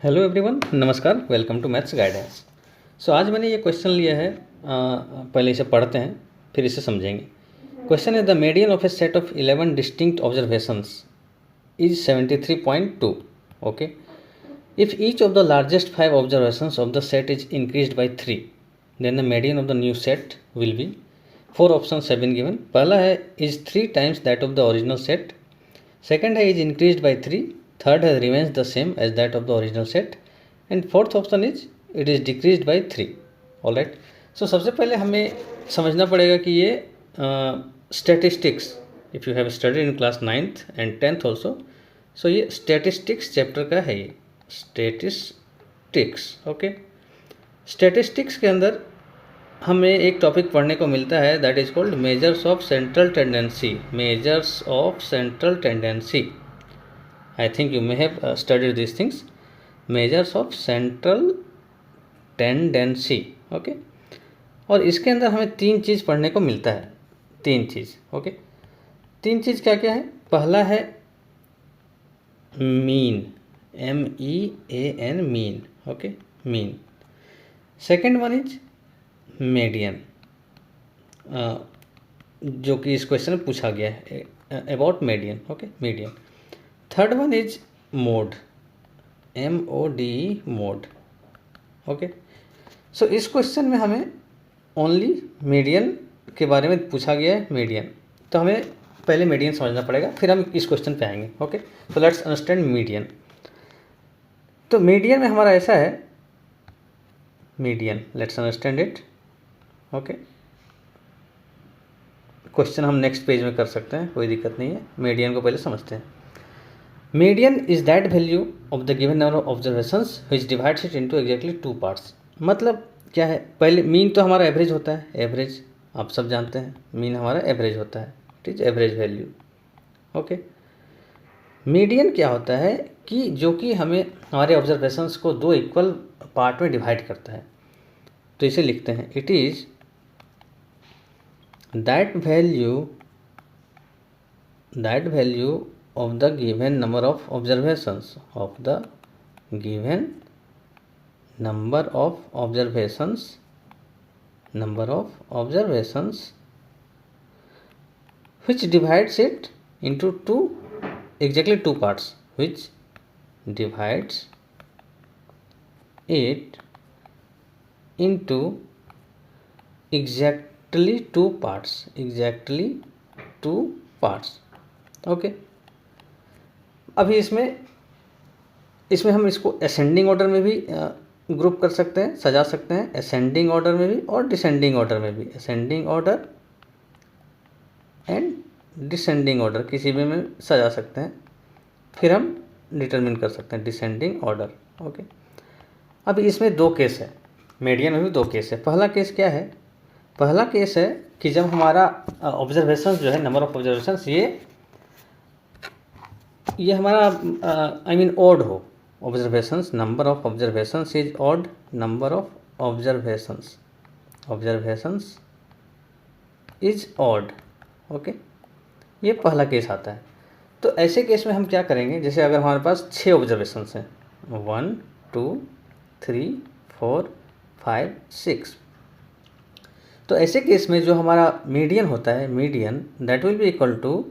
Hello everyone, नमस्कार। Welcome to maths guidance. So आज मैंने ये क्वेश्चन लिया है। पहले इसे पढ़ते हैं, फिर इसे समझेंगे। क्वेश्चन है the median of a set of 11 distinct observations is 73.2. Okay, if each of the largest 5 observations of the set is increased by 3, then the median of the new set will be. 4 options have been given. पहला है is 3 times that of the original set. Second है is increased by 3. Third है remains the same as that of the original set. And fourth option is it is decreased by 3. Alright, so सबसे पहले हमें समझना पड़ेगा कि ये statistics, if you have studied in class 9th and 10th also, so ये statistics chapter का है। ये स्टैटिस्टिक्स, ओके। स्टैटिस्टिक्स के अंदर हमें एक टॉपिक पढ़ने को मिलता है that is called measures of central tendency. Measures of central tendency, I think you may have studied these things. Measures of central tendency, okay. और इसके अंदर हमें 3 चीज़ पढ़ने को मिलता है। 3 चीज़, ओके। 3 चीज़ क्या क्या है? पहला है mean, MEAN, mean, okay, mean. Second one is median, जो कि इस क्वेश्चन में पूछा गया है about median, okay, median. Third one is mode, MODE, mode, okay. So इस क्वेश्चन में हमें ओनली मीडियन के बारे में पूछा गया है, मीडियन। तो हमें पहले मीडियन समझना पड़ेगा, फिर हम इस क्वेश्चन पे आएंगे, okay. So let's understand median. तो मीडियन में हमारा ऐसा है, median, let's understand it, okay. Question हम नेक्स्ट पेज में कर सकते हैं, कोई दिक्कत नहीं है। मीडियन को पहले समझते हैं। Median is that value of the given number of observations which divides it into exactly 2 parts. मतलब क्या है? पहले मीन तो हमारा एवरेज होता है, एवरेज आप सब जानते हैं, मीन हमारा एवरेज होता है, ठीक है, एवरेज वैल्यू, ओके। मीडियन क्या होता है कि जो कि हमें हमारे ऑब्जर्वेशंस को 2 इक्वल पार्ट में डिवाइड करता है। तो इसे लिखते हैं, it is that value of the given number of observations, of the given number of observations which divides it into exactly two parts, which divides it into exactly two parts, okay. अभी इसमें हम इसको ascending order में भी group कर सकते हैं, सजा सकते हैं, असेंडिंग ऑर्डर में भी और डिसेंडिंग ऑर्डर में भी। Ascending order and descending order किसी में सजा सकते हैं, फिर हम डिटरमिन कर सकते हैं डिसेंडिंग ऑर्डर, ओके। अब इसमें 2 केस है, मीडियन में भी 2 केस है। पहला केस क्या है? पहला केस है कि जब हमारा ऑब्जर्वेशन जो है, नंबर ऑफ ऑब्जर्वेशंस, ये हमारा आई मीन ऑड हो। Observations, number of observations is odd, number of observations is odd, okay. ये पहला केस आता है। तो ऐसे केस में हम क्या करेंगे? जैसे अगर हमारे पास 6 ऑब्जर्वेशंस हैं, 1 2 3 4 5 6, तो ऐसे केस में जो हमारा मीडियन होता है, median that will be equal to,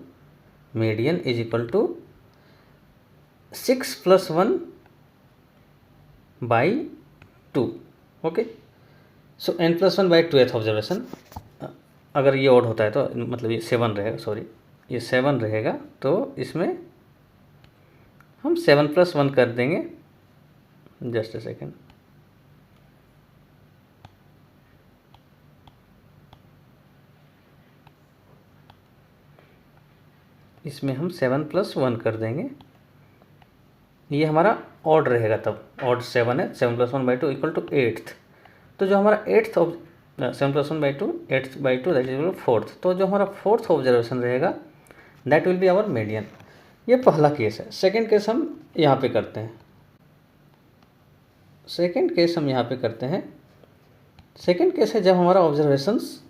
median is equal to 6 + 1/2, okay. So n + 1/2th observation, अगर ये ऑड होता है तो मतलब ये 7 रहेगा, सॉरी ये 7 रहेगा, तो इसमें हम 7 + 1 कर देंगे। जस्ट अ सेकेंड, इसमें हम 7 + 1 कर देंगे, ये हमारा ऑड रहेगा, तब ऑड 7 है, 7 + 1/2 = 8th। तो जो हमारा 8th 7 + 1/2 8/2 दैट इज 4th। तो जो हमारा 4th ऑब्जर्वेशन रहेगा that will be our median. ये पहला केस है। सेकेंड केस हम यहाँ पे करते हैं, सेकेंड केस है जब हमारा ऑब्जर्वेशंस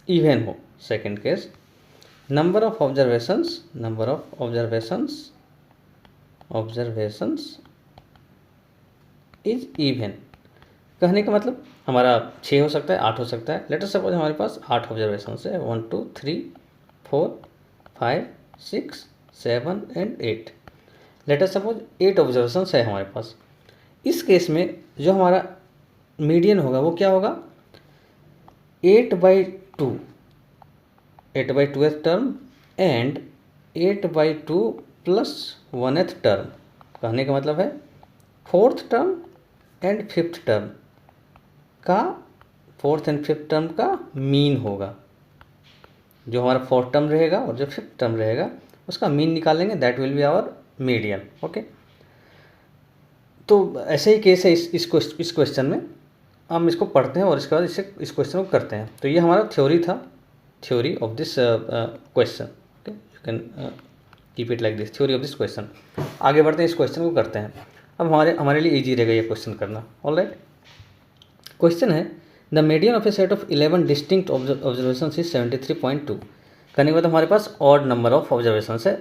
इवन हो। Second case, number of observations is even. कहने का मतलब हमारा 6 हो सकता है, 8 हो सकता है। लेट अस सपोज हमारे पास 8 ऑब्जर्वेशन है, 1 2 3 4 5 6 7 and 8। Let us suppose 8 observation है हमारे पास। इस केस में जो हमारा मीडियन होगा वो क्या होगा, 8/2, 8/2 term and 8/2 plus 1th term. कहने का मतलब है 4th term and 5th term का, 4th एंड 5th टर्म का मीन होगा। जो हमारा 4th टर्म रहेगा और जो 5th टर्म रहेगा उसका मीन निकालेंगे, that will be our median. Okay, तो ऐसे ही केस है इस क्वेश्चन में। हम इसको पढ़ते हैं और इसके बाद इस क्वेश्चन को करते हैं। तो ये हमारा थ्योरी था, theory of this question. Okay, you can keep it like this, theory of this question. आगे बढ़ते हैं, इस क्वेश्चन को करते हैं। अब हमारे लिए इजी रहेगा ये क्वेश्चन करना। ऑलराइट, क्वेश्चन है the median of a set of 11 distinct observation is 73.2। करने के बाद हमारे पास ऑड नंबर ऑफ ऑब्जर्वेशन है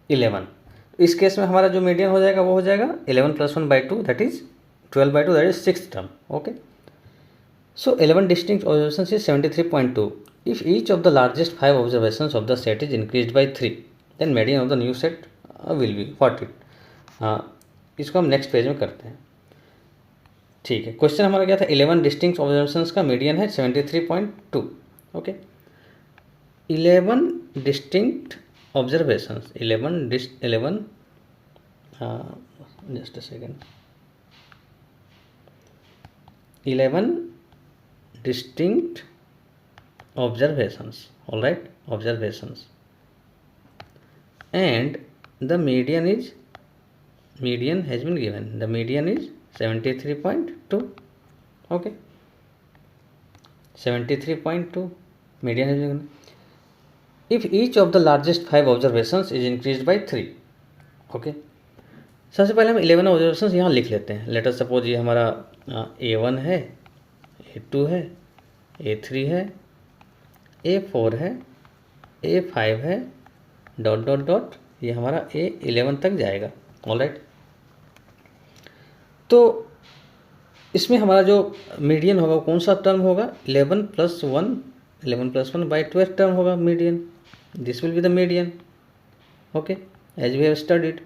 11। इस केस में हमारा जो मीडियन हो जाएगा वो हो जाएगा 11 + 1/2 that is 12/2, that is 6th term. Okay, so 11 distinct observation is 73.2। If each of the largest 5 observation of the set is increased by 3 then median of the new set will be what it. इसको हम next page में करते हैं। ठीक है, question हमारा क्या था, 11 डिस्टिंक्ट ऑब्जर्वेशंस का मीडियन है 73.2। Okay, 11 distinct observations, 11 just a second, 11 distinct observations, all right, observations, and the median has been given, the median is 73.2. okay, 73.2 median has been given. If each of the largest 5 observations is increased by 3, okay, सबसे पहले हम 11 observations यहाँ लिख लेते हैं। Let us suppose ये हमारा A1 है, A2 है, A3 है, A4 है, A5 है, डॉट डॉट डॉट, ये हमारा A11 तक जाएगा। ऑलराइट, तो इसमें हमारा जो मीडियन होगा कौन सा टर्म होगा, 11 + 1/12 टर्म होगा median. This will be the median. Okay, as we have studied.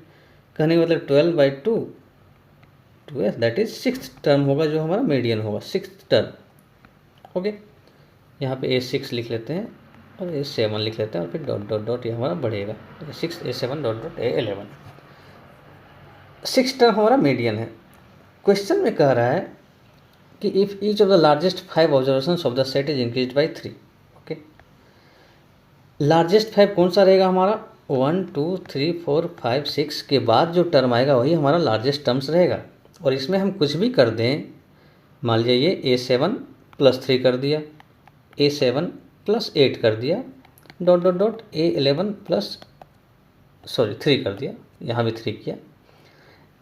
कहने का मतलब 12/2 दैट इज 6th टर्म होगा, जो हमारा मीडियन होगा 6th टर्म। ओके, यहाँ पे A6 लिख लेते हैं और A7 लिख लेते हैं और फिर डॉट डॉट डॉट ये हमारा बढ़ेगा, 6 A7 dot dot A11। 6th term हमारा मीडियन है। क्वेश्चन में कह रहा है कि if each of the largest 5 observations of the set is increased by 3। Okay, largest 5 कौन सा रहेगा हमारा, 1 2 3 4 5 6 के बाद जो टर्म आएगा वही हमारा लार्जेस्ट टर्म्स रहेगा। और इसमें हम कुछ भी कर दें, मान लीजिए ये A7 + 3 कर दिया, A7 + 8 कर दिया, dot dot dot A11 plus 3 कर दिया, यहाँ भी 3 किया,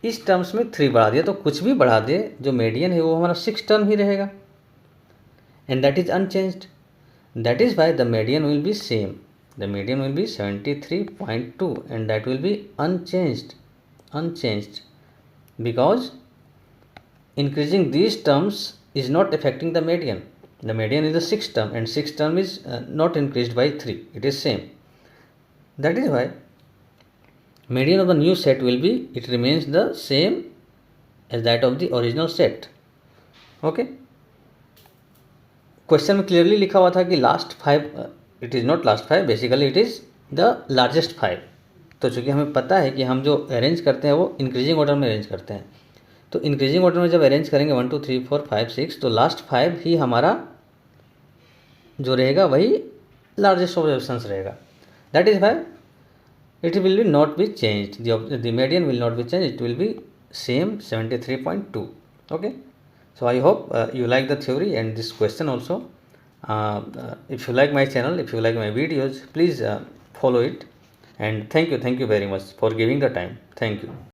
इस टर्म्स में 3 बढ़ा दिया। तो कुछ भी बढ़ा दे, जो मीडियन है वो हमारा 6 टर्म ही रहेगा, and that is unchanged. That is why the median will be same, the median will be 73.2 and that will be unchanged because increasing these terms is not affecting the median. The median is the 6th term and 6th term is not increased by 3, it is same. That is why median of the new set will be, it remains the same as that of the original set. Okay, question में clearly लिखा हुआ था कि last 5, it is not last 5, basically it is the largest 5। तो चूँकि हमें पता है कि हम जो अरेंज करते हैं वो इंक्रीजिंग ऑर्डर में अरेंज करते हैं, तो इंक्रीजिंग ऑर्डर में जब अरेंज करेंगे 1 2 3 4 5 6, तो लास्ट 5 ही हमारा जो रहेगा वही लार्जेस्ट ऑब्जर्वेशंस रहेगा। That is why it will be not be changed, the median will not be change, it will be same 73.2। Okay, so I hope you like the theory and this question also. If you like my channel, if you like my videos, please follow it, and thank you very much for giving the time. Thank you.